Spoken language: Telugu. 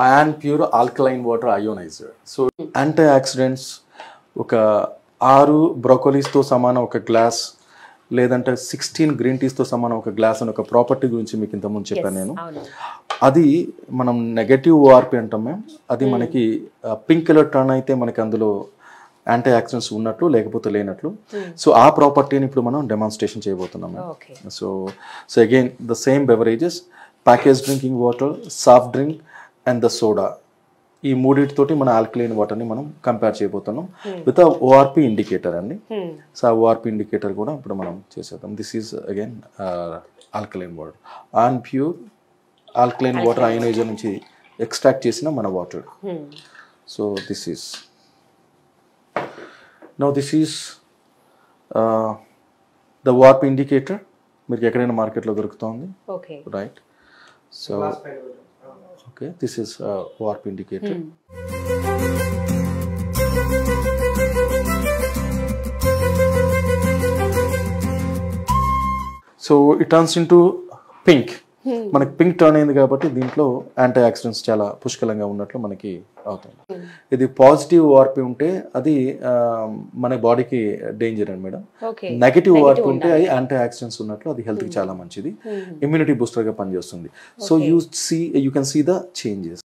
Ion pure alkaline water ionizer. So antioxidants ఒక 6 బ్రోకోలీస్తో సమానం ఒక గ్లాస్, లేదంటే 16 గ్రీన్ టీస్తో సమానం ఒక గ్లాస్ అని ఒక ప్రాపర్టీ గురించి మీకు ఇంతకుముందు చెప్పాను నేను. అది మనం నెగటివ్ ఓఆర్పి అంటాం మ్యామ్. అది మనకి పింక్ కలర్ టర్న్ అయితే మనకి అందులో యాంటీ ఆక్సిడెంట్స్ ఉన్నట్లు లేకపోతే లేనట్లు. సో ఆ ప్రాపర్టీని ఇప్పుడు మనం డెమాన్స్ట్రేషన్ చేయబోతున్నాం. So again the same beverages, package drinking water, soft drink and the soda, ఈ మూడింటితోటి మన ఆల్కలైన్ వాటర్ని మనం కంపేర్ చేయబోతున్నాం విత్ ఓఆర్పి ఇండికేటర్ అండి. సో ఆ ఓఆర్పి ఇండికేటర్ కూడా ఇప్పుడు మనం చేసేద్దాం. This is again alkaline water, ion pure alkaline water ionizer నుంచి ఎక్స్ట్రాక్ట్ చేసిన మన water. So this is now this is the ORP indicator. మీకు ఎక్కడైనా మార్కెట్లో దొరుకుతుంది, right? So okay, this is ORP indicator. So it turns into pink. మనకి పింక్ టర్న్ అయింది కాబట్టి దీంట్లో యాంటీ ఆక్సిడెంట్స్ చాలా పుష్కలంగా ఉన్నట్లు మనకి అవుతుంది. ఇది పాజిటివ్ ఓఆర్పి ఉంటే అది మన బాడీకి డేంజర్ అండి మేడం. నెగటివ్ ఓఆర్పి ఉంటే అది యాంటీ ఆక్సిడెంట్స్ ఉన్నట్లు అది హెల్త్కి చాలా మంచిది, ఇమ్యూనిటీ బూస్టర్గా పనిచేస్తుంది. So you can see the changes.